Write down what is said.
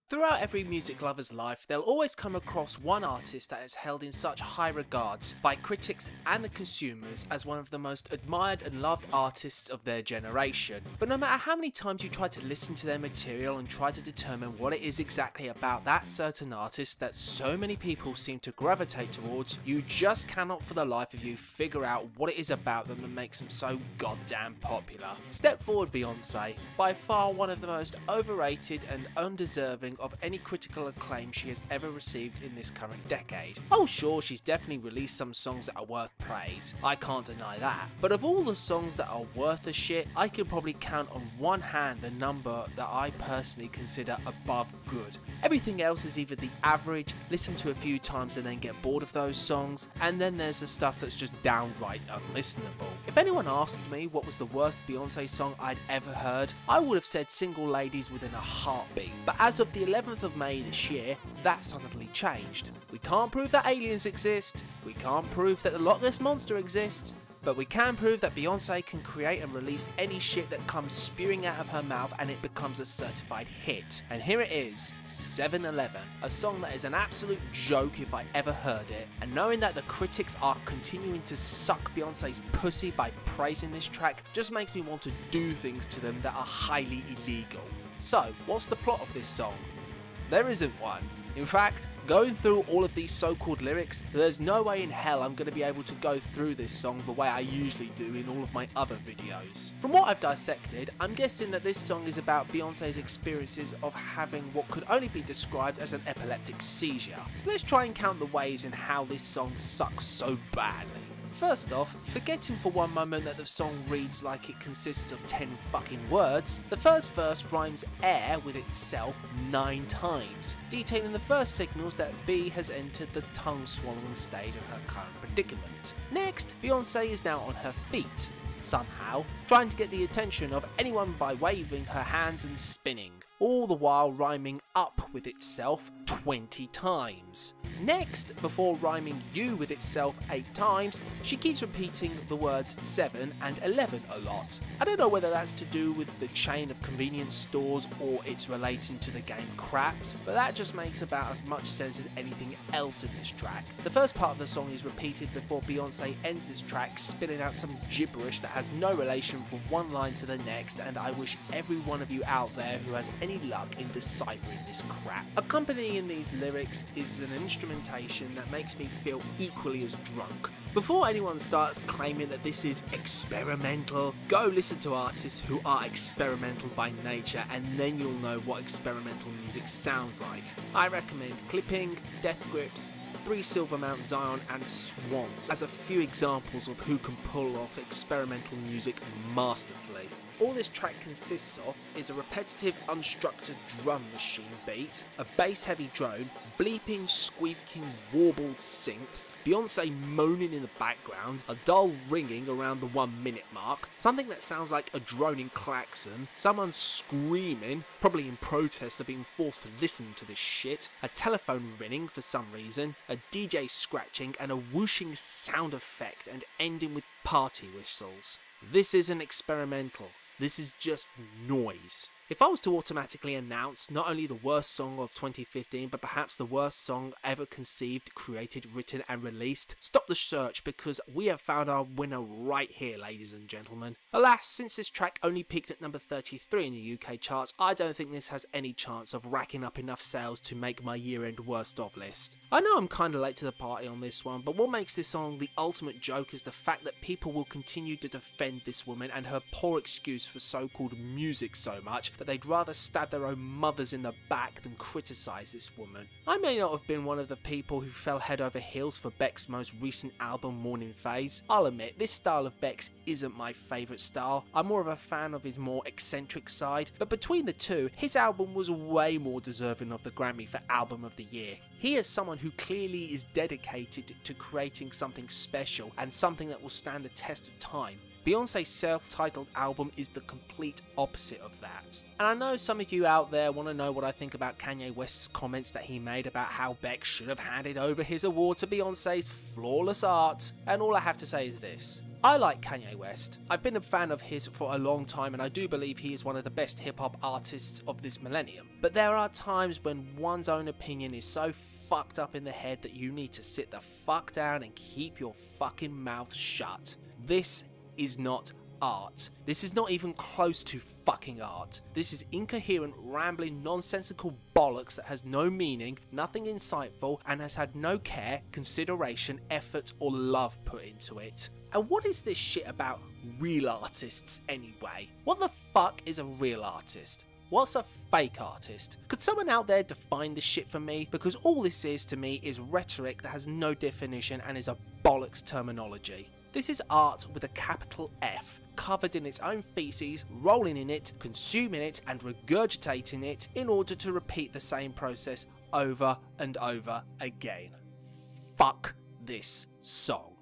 Throughout every music lover's life, they'll always come across one artist that is held in such high regards by critics and the consumers as one of the most admired and loved artists of their generation. But no matter how many times you try to listen to their material and try to determine what it is exactly about that certain artist that so many people seem to gravitate towards, you just cannot for the life of you figure out what it is about them that makes them so goddamn popular. Step forward Beyonce, by far one of the most overrated and undeserving of any critical acclaim she has ever received in this current decade. Oh sure, she's definitely released some songs that are worth praise, I can't deny that, but of all the songs that are worth a shit, I can probably count on one hand the number that I personally consider above good. Everything else is either the average, listen to a few times and then get bored of those songs, and then there's the stuff that's just downright unlistenable. If anyone asked me what was the worst Beyonce song I'd ever heard, I would have said Single Ladies within a heartbeat, but as of the 11th of May this year, that suddenly changed. We can't prove that aliens exist, we can't prove that the Loch Ness Monster exists, but we can prove that Beyonce can create and release any shit that comes spewing out of her mouth and it becomes a certified hit. And here it is, 7-Eleven, a song that is an absolute joke if I ever heard it, and knowing that the critics are continuing to suck Beyonce's pussy by praising this track just makes me want to do things to them that are highly illegal. So, what's the plot of this song? There isn't one. In fact, going through all of these so-called lyrics, there's no way in hell I'm going to be able to go through this song the way I usually do in all of my other videos. From what I've dissected, I'm guessing that this song is about Beyonce's experiences of having what could only be described as an epileptic seizure. So let's try and count the ways in how this song sucks so badly. First off, forgetting for one moment that the song reads like it consists of 10 fucking words, the first verse rhymes air with itself 9 times, detailing the first signals that B has entered the tongue-swallowing stage of her current predicament. Next, Beyonce is now on her feet, somehow, trying to get the attention of anyone by waving her hands and spinning, all the while rhyming up with itself 20 times. Next, before rhyming you with itself 8 times, she keeps repeating the words 7 and 11 a lot. I don't know whether that's to do with the chain of convenience stores or it's relating to the game Craps, but that just makes about as much sense as anything else in this track. The first part of the song is repeated before Beyonce ends this track spitting out some gibberish that has no relation from one line to the next, and I wish every one of you out there who has any luck in deciphering this crap. Accompanying these lyrics is an instrumentation that makes me feel equally as drunk. Before anyone starts claiming that this is experimental, go listen to artists who are experimental by nature and then you'll know what experimental music sounds like. I recommend Clipping, Death Grips, 3 Silver Mount Zion and Swans as a few examples of who can pull off experimental music masterfully. All this track consists of is a repetitive unstructured drum machine beat, a bass heavy drone, bleeping, squeaking, warbled synths, Beyonce moaning in the background, a dull ringing around the 1 minute mark, something that sounds like a droning klaxon, someone screaming, probably in protest of being forced to listen to this shit, a telephone ringing for some reason, a DJ scratching and a whooshing sound effect, and ending with party whistles. This isn't experimental. This is just noise. If I was to automatically announce not only the worst song of 2015 but perhaps the worst song ever conceived, created, written and released, stop the search because we have found our winner right here, ladies and gentlemen. Alas, since this track only peaked at number 33 in the UK charts, I don't think this has any chance of racking up enough sales to make my year-end worst of list. I know I'm kinda late to the party on this one, but what makes this song the ultimate joke is the fact that people will continue to defend this woman and her poor excuse for so-called music so much that they'd rather stab their own mothers in the back than criticise this woman. I may not have been one of the people who fell head over heels for Beck's most recent album Morning Phase. I'll admit, this style of Beck's isn't my favourite style. I'm more of a fan of his more eccentric side, but between the two, his album was way more deserving of the Grammy for Album of the Year. He is someone who clearly is dedicated to creating something special and something that will stand the test of time. Beyonce's self-titled album is the complete opposite of that. And I know some of you out there want to know what I think about Kanye West's comments that he made about how Beck should have handed over his award to Beyonce's flawless art, and all I have to say is this. I like Kanye West. I've been a fan of his for a long time and I do believe he is one of the best hip hop artists of this millennium. But there are times when one's own opinion is so fucked up in the head that you need to sit the fuck down and keep your fucking mouth shut. This is not art. This is not even close to fucking art. This is incoherent, rambling, nonsensical bollocks that has no meaning, nothing insightful, and has had no care, consideration, effort, or love put into it. And what is this shit about real artists anyway? What the fuck is a real artist? What's a fake artist? Could someone out there define this shit for me? Because all this is to me is rhetoric that has no definition and is a bollocks terminology. This is art with a capital F, covered in its own feces, rolling in it, consuming it and regurgitating it in order to repeat the same process over and over again. Fuck this song.